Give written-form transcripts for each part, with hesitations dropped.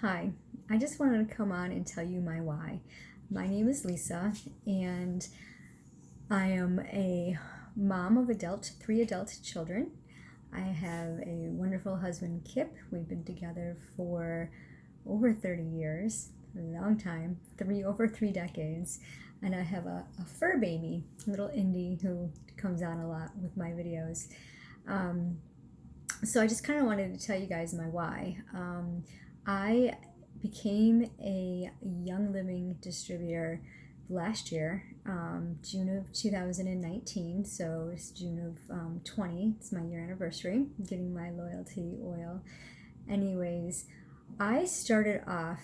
Hi, I just wanted to come on and tell you my why. My name is Lisa, and I am a mom of three adult children. I have a wonderful husband, Kip. We've been together for over 30 years, a long time, over 3 decades. And I have a fur baby, little Indy, who comes on a lot with my videos. So I just kind of wanted to tell you guys my why. I became a Young Living distributor last year, June of 2019. So it's June of 20. It's my year anniversary, getting my loyalty oil. Anyways, I started off,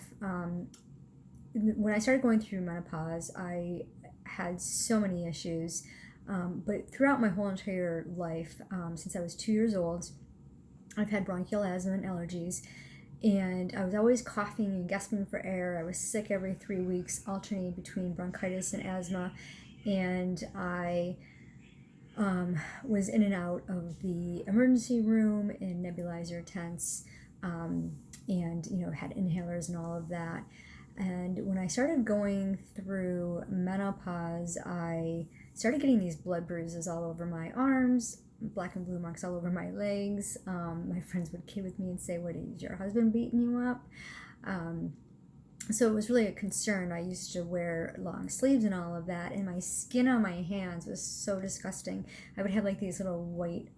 when I started going through menopause, I had so many issues. But throughout my whole entire life, since I was 2 years old, I've had bronchial asthma and allergies, and I was always coughing and gasping for air. I was sick every 3 weeks, alternating between bronchitis and asthma, and I was in and out of the emergency room in nebulizer tents, and had inhalers and all of that. And when I started going through menopause, I started getting these blood bruises all over my arms, black and blue marks all over my legs. My friends would kid with me and say, "What, is your husband beating you up?" So it was really a concern. I used to wear long sleeves and all of that, and my skin on my hands was so disgusting. I would have like these little white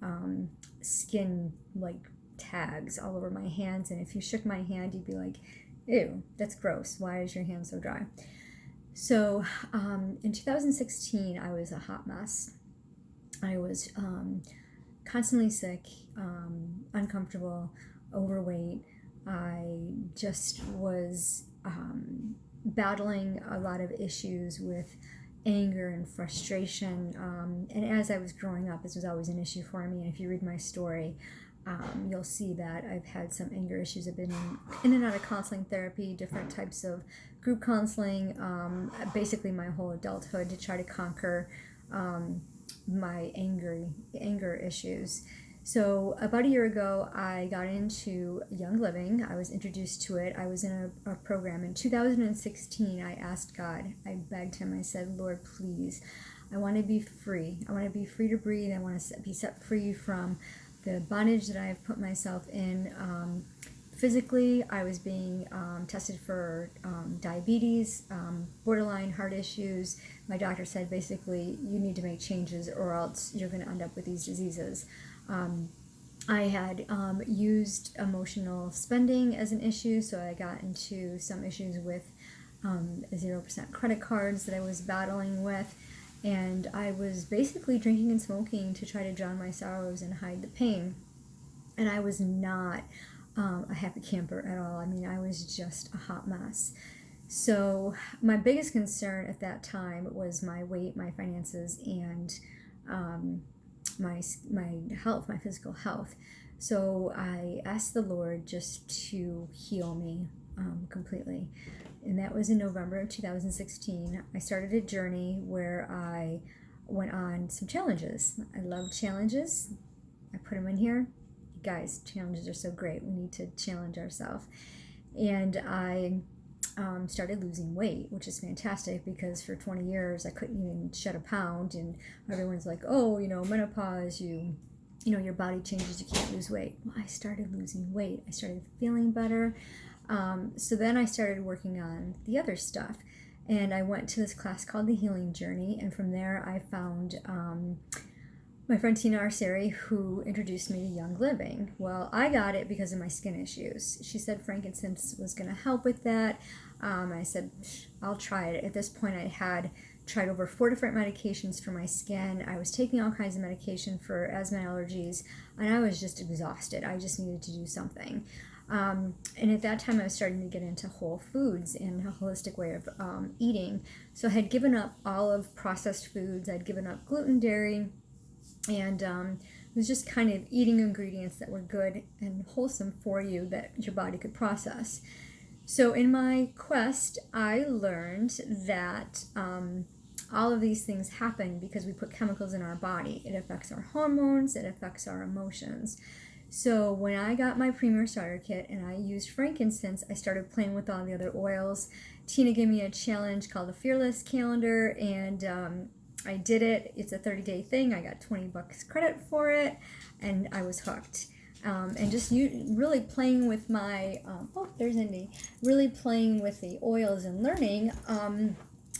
skin like tags all over my hands, and if you shook my hand, you'd be like, "Ew, that's gross. Why is your hand so dry?" So in 2016, I was a hot mess. I was constantly sick, uncomfortable, overweight. I just was battling a lot of issues with anger and frustration. And as I was growing up, this was always an issue for me. And if you read my story, you'll see that I've had some anger issues. I've been in and out of counseling therapy, different types of group counseling, basically my whole adulthood to try to conquer my anger issues. So about a year ago, I got into Young Living. I was introduced to it. I was in a program in 2016. I asked God, I begged him, I said, "Lord, please, I want to be free. I want to be free to breathe. I want to be set free from the bondage that I have put myself in." Physically, I was being tested for diabetes, borderline heart issues. My doctor said basically you need to make changes or else you're going to end up with these diseases. I had used emotional spending as an issue, so I got into some issues with 0% credit cards that I was battling with. And I was basically drinking and smoking to try to drown my sorrows and hide the pain. And I was not a happy camper at all. I mean, I was just a hot mess. So my biggest concern at that time was my weight, my finances, and my health, my physical health. So I asked the Lord just to heal me completely. And that was in November of 2016. I started a journey where I went on some challenges. I love challenges. I put them in here. Guys, challenges are so great. We need to challenge ourselves. And I started losing weight, which is fantastic because for 20 years I couldn't even shed a pound, and everyone's like, "Oh, menopause, your body changes, you can't lose weight." Well, I started losing weight. I started feeling better. So then I started working on the other stuff, and I went to this class called The Healing Journey, and from there I found my friend Tina Arceri, who introduced me to Young Living. Well, I got it because of my skin issues. She said frankincense was going to help with that. I said, "I'll try it." At this point, I had tried over 4 different medications for my skin. I was taking all kinds of medication for asthma allergies, and I was just exhausted. I just needed to do something. And at that time, I was starting to get into whole foods and a holistic way of eating. So I had given up all of processed foods. I'd given up gluten, dairy, and was just kind of eating ingredients that were good and wholesome for you that your body could process. So in my quest, I learned that all of these things happen because we put chemicals in our body. It affects our hormones, it affects our emotions. So when I got my Premier Starter Kit and I used frankincense, I started playing with all the other oils. Tina gave me a challenge called the Fearless Calendar, and I did it. It's a 30-day thing. I got $20 credit for it, and I was hooked. And just really playing with my, oh, there's Indy, really playing with the oils and learning.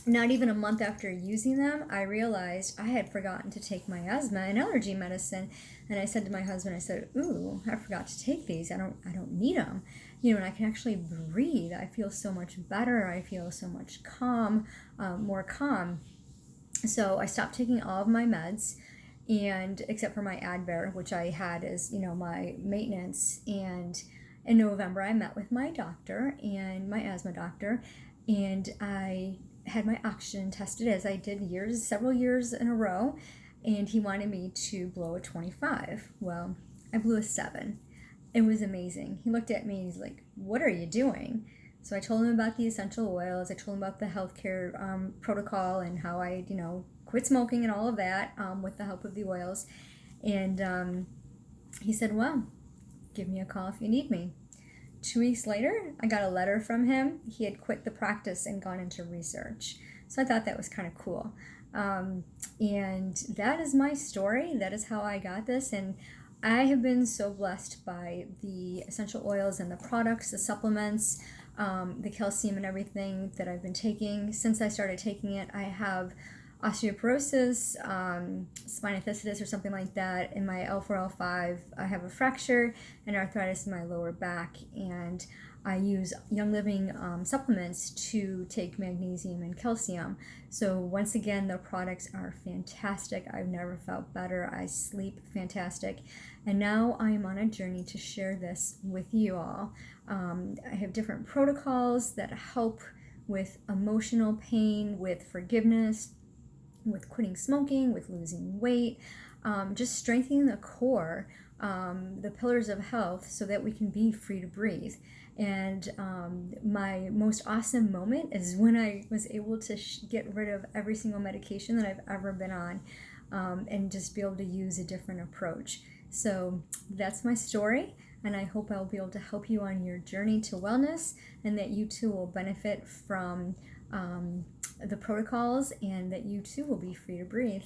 Not even a month after using them, I realized I had forgotten to take my asthma and allergy medicine. And I said to my husband, I said, "Ooh, I forgot to take these. I don't need them. And I can actually breathe. I feel so much better. I feel so much more calm." So I stopped taking all of my meds, and except for my Advair, which I had as my maintenance. And in November, I met with my doctor and my asthma doctor, and I had my oxygen tested, as I did several years in a row, and he wanted me to blow a 25. Well, I blew a 7. It was amazing. He looked at me and he's like, "What are you doing?" So I told him about the essential oils. I told him about the healthcare protocol and how I, quit smoking and all of that with the help of the oils. And he said, "Well, give me a call if you need me." 2 weeks later, I got a letter from him. He had quit the practice and gone into research. So I thought that was kind of cool. And that is my story. That is how I got this. And I have been so blessed by the essential oils and the products, the supplements, the calcium and everything that I've been taking. Since I started taking it, I have osteoporosis, spinophysitis or something like that in my L4, L5. I have a fracture and arthritis in my lower back, and I use Young Living supplements to take magnesium and calcium. So once again, the products are fantastic. I've never felt better. I sleep fantastic. And now I am on a journey to share this with you all. I have different protocols that help with emotional pain, with forgiveness, with quitting smoking, with losing weight, just strengthening the core, the pillars of health, so that we can be free to breathe. And my most awesome moment is when I was able to get rid of every single medication that I've ever been on, and just be able to use a different approach. So that's my story, and I hope I'll be able to help you on your journey to wellness, and that you too will benefit from the protocols, and that you too will be free to breathe.